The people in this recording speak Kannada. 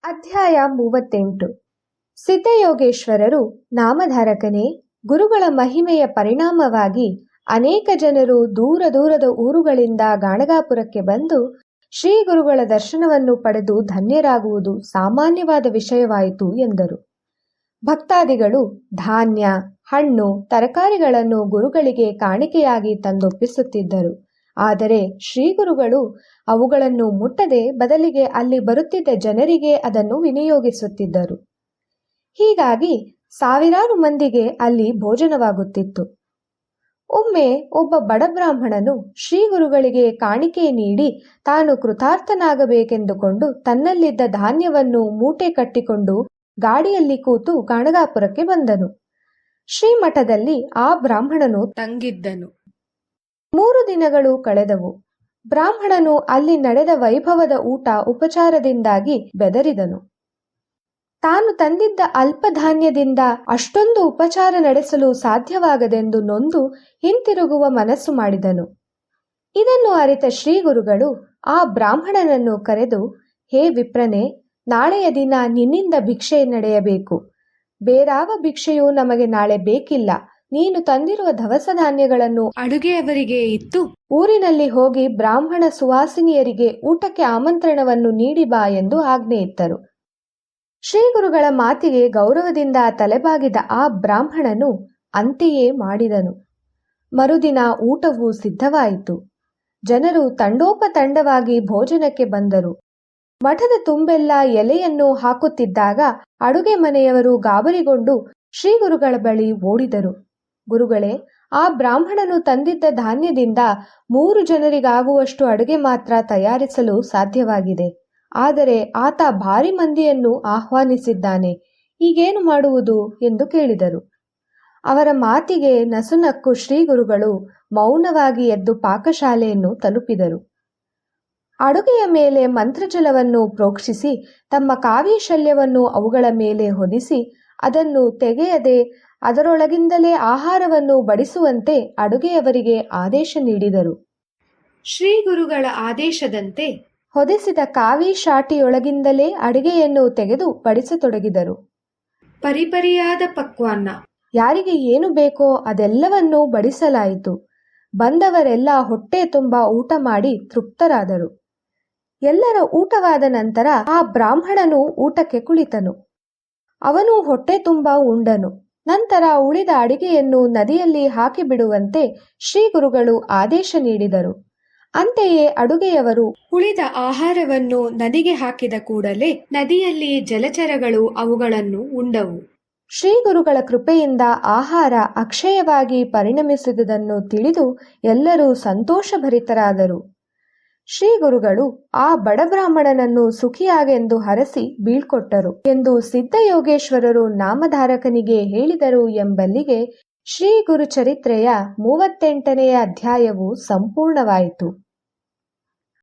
ಅಧ್ಯಾಯ 38. ಸಿದ್ಧಯೋಗೇಶ್ವರರು ನಾಮಧಾರಕನೇ. ಗುರುಗಳ ಮಹಿಮೆಯ ಪರಿಣಾಮವಾಗಿ ಅನೇಕ ಜನರು ದೂರ ದೂರದ ಊರುಗಳಿಂದ ಗಾಣಗಾಪುರಕ್ಕೆ ಬಂದು ಶ್ರೀ ಗುರುಗಳ ದರ್ಶನವನ್ನು ಪಡೆದು ಧನ್ಯರಾಗುವುದು ಸಾಮಾನ್ಯವಾದ ವಿಷಯವಾಯಿತು ಎಂದರು. ಭಕ್ತಾದಿಗಳು ಧಾನ್ಯ, ಹಣ್ಣು, ತರಕಾರಿಗಳನ್ನು ಗುರುಗಳಿಗೆ ಕಾಣಿಕೆಯಾಗಿ ತಂದೊಪ್ಪಿಸುತ್ತಿದ್ದರು. ಆದರೆ ಶ್ರೀಗುರುಗಳು ಅವುಗಳನ್ನು ಮುಟ್ಟದೆ ಬದಲಿಗೆ ಅಲ್ಲಿ ಬರುತ್ತಿದ್ದ ಜನರಿಗೆ ಅದನ್ನು ವಿನಿಯೋಗಿಸುತ್ತಿದ್ದರು. ಹೀಗಾಗಿ ಸಾವಿರಾರು ಮಂದಿಗೆ ಅಲ್ಲಿ ಭೋಜನವಾಗುತ್ತಿತ್ತು. ಒಮ್ಮೆ ಒಬ್ಬ ಬಡ ಬ್ರಾಹ್ಮಣನು ಶ್ರೀಗುರುಗಳಿಗೆ ಕಾಣಿಕೆ ನೀಡಿ ತಾನು ಕೃತಾರ್ಥನಾಗಬೇಕೆಂದುಕೊಂಡು ತನ್ನಲ್ಲಿದ್ದ ಧಾನ್ಯವನ್ನು ಮೂಟೆ ಕಟ್ಟಿಕೊಂಡು ಗಾಡಿಯಲ್ಲಿ ಕೂತು ಗಾಣಗಾಪುರಕ್ಕೆ ಬಂದನು. ಶ್ರೀಮಠದಲ್ಲಿ ಆ ಬ್ರಾಹ್ಮಣನು ತಂಗಿದ್ದನು. 3 ದಿನಗಳು ಕಳೆದವು. ಬ್ರಾಹ್ಮಣನು ಅಲ್ಲಿ ನಡೆದ ವೈಭವದ ಊಟ ಉಪಚಾರದಿಂದಾಗಿ ಬೆದರಿದನು. ತಾನು ತಂದಿದ್ದ ಅಲ್ಪ ಧಾನ್ಯದಿಂದ ಅಷ್ಟೊಂದು ಉಪಚಾರ ನಡೆಸಲು ಸಾಧ್ಯವಾಗದೆಂದು ನೊಂದು ಹಿಂತಿರುಗುವ ಮನಸ್ಸು ಮಾಡಿದನು. ಇದನ್ನು ಅರಿತ ಶ್ರೀಗುರುಗಳು ಆ ಬ್ರಾಹ್ಮಣನನ್ನು ಕರೆದು, ಹೇ ವಿಪ್ರನೇ, ನಾಳೆಯ ದಿನ ನಿನ್ನಿಂದ ಭಿಕ್ಷೆ ನಡೆಯಬೇಕು. ಬೇರಾವ ಭಿಕ್ಷೆಯೂ ನಮಗೆ ನಾಳೆ ಬೇಕಿಲ್ಲ. ನೀನು ತಂದಿರುವ ದವಸ ಧಾನ್ಯಗಳನ್ನು ಅಡುಗೆಯವರಿಗೆ ಇತ್ತು ಊರಿನಲ್ಲಿ ಹೋಗಿ ಬ್ರಾಹ್ಮಣ ಸುವಾಸಿನಿಯರಿಗೆ ಊಟಕ್ಕೆ ಆಮಂತ್ರಣವನ್ನು ನೀಡಿ ಬಾ ಎಂದು ಆಜ್ಞೆ ಇತ್ತರು. ಶ್ರೀಗುರುಗಳ ಮಾತಿಗೆ ಗೌರವದಿಂದ ತಲೆಬಾಗಿದ ಆ ಬ್ರಾಹ್ಮಣನು ಅಂತೆಯೇ ಮಾಡಿದನು. ಮರುದಿನ ಊಟವು ಸಿದ್ಧವಾಯಿತು. ಜನರು ತಂಡೋಪತಂಡವಾಗಿ ಭೋಜನಕ್ಕೆ ಬಂದರು. ಮಠದ ತುಂಬೆಲ್ಲ ಎಲೆಯನ್ನು ಹಾಕುತ್ತಿದ್ದಾಗ ಅಡುಗೆ ಮನೆಯವರು ಗಾಬರಿಗೊಂಡು ಶ್ರೀಗುರುಗಳ ಬಳಿ ಓಡಿದರು. ಗುರುಗಳೇ, ಆ ಬ್ರಾಹ್ಮಣನು ತಂದಿದ್ದ ಧಾನ್ಯದಿಂದ 3 ಜನರಿಗಾಗುವಷ್ಟು ಅಡುಗೆ ಮಾತ್ರ ತಯಾರಿಸಲು ಸಾಧ್ಯವಾಗಿದೆ. ಆದರೆ ಆತ ಭಾರಿ ಮಂದಿಯನ್ನು ಆಹ್ವಾನಿಸಿದ್ದಾನೆ. ಈಗೇನು ಮಾಡುವುದು ಎಂದು ಕೇಳಿದರು. ಅವರ ಮಾತಿಗೆ ನಸುನಕ್ಕು ಶ್ರೀಗುರುಗಳು ಮೌನವಾಗಿ ಎದ್ದು ಪಾಕಶಾಲೆಯನ್ನು ತಲುಪಿದರು. ಅಡುಗೆಯ ಮೇಲೆ ಮಂತ್ರಜಲವನ್ನು ಪ್ರೋಕ್ಷಿಸಿ ತಮ್ಮ ಕಾವ್ಯಶಲ್ಯವನ್ನು ಅವುಗಳ ಮೇಲೆ ಹೊದಿಸಿ ಅದನ್ನು ತೆಗೆಯದೆ ಅದರೊಳಗಿಂದಲೇ ಆಹಾರವನ್ನು ಬಡಿಸುವಂತೆ ಅಡುಗೆಯವರಿಗೆ ಆದೇಶ ನೀಡಿದರು. ಶ್ರೀಗುರುಗಳ ಆದೇಶದಂತೆ ಹೊದಿಸಿದ ಕಾವಿ ಶಾಟಿಯೊಳಗಿಂದಲೇ ಅಡುಗೆಯನ್ನು ತೆಗೆದು ಬಡಿಸತೊಡಗಿದರು. ಪರಿಪರಿಯಾದ ಪಕ್ವಾನ್ನ, ಯಾರಿಗೆ ಏನು ಬೇಕೋ ಅದೆಲ್ಲವನ್ನೂ ಬಡಿಸಲಾಯಿತು. ಬಂದವರೆಲ್ಲ ಹೊಟ್ಟೆ ತುಂಬ ಊಟ ಮಾಡಿ ತೃಪ್ತರಾದರು. ಎಲ್ಲರ ಊಟವಾದ ನಂತರ ಆ ಬ್ರಾಹ್ಮಣನು ಊಟಕ್ಕೆ ಕುಳಿತನು. ಅವನು ಹೊಟ್ಟೆ ತುಂಬ ಉಂಡನು. ನಂತರ ಉಳಿದ ಅಡಿಗೆಯನ್ನು ನದಿಯಲ್ಲಿ ಹಾಕಿಬಿಡುವಂತೆ ಶ್ರೀಗುರುಗಳು ಆದೇಶ ನೀಡಿದರು. ಅಂತೆಯೇ ಅಡುಗೆಯವರು ಉಳಿದ ಆಹಾರವನ್ನು ನದಿಗೆ ಹಾಕಿದ ಕೂಡಲೇ ನದಿಯಲ್ಲಿ ಜಲಚರಗಳು ಅವುಗಳನ್ನು ಉಂಡವು. ಶ್ರೀಗುರುಗಳ ಕೃಪೆಯಿಂದ ಆಹಾರ ಅಕ್ಷಯವಾಗಿ ಪರಿಣಮಿಸಿದುದನ್ನು ತಿಳಿದು ಎಲ್ಲರೂ ಸಂತೋಷಭರಿತರಾದರು. ಶ್ರೀಗುರುಗಳು ಆ ಬಡ ಬ್ರಾಹ್ಮಣನನ್ನು ಸುಖಿಯಾಗೆಂದು ಹರಸಿ ಬೀಳ್ಕೊಟ್ಟರು ಎಂದು ಸಿದ್ಧಯೋಗೇಶ್ವರರು ನಾಮಧಾರಕನಿಗೆ ಹೇಳಿದರು ಎಂಬಲ್ಲಿಗೆ ಶ್ರೀ ಗುರು ಚರಿತ್ರೆಯ 38ನೇ ಅಧ್ಯಾಯವು ಸಂಪೂರ್ಣವಾಯಿತು.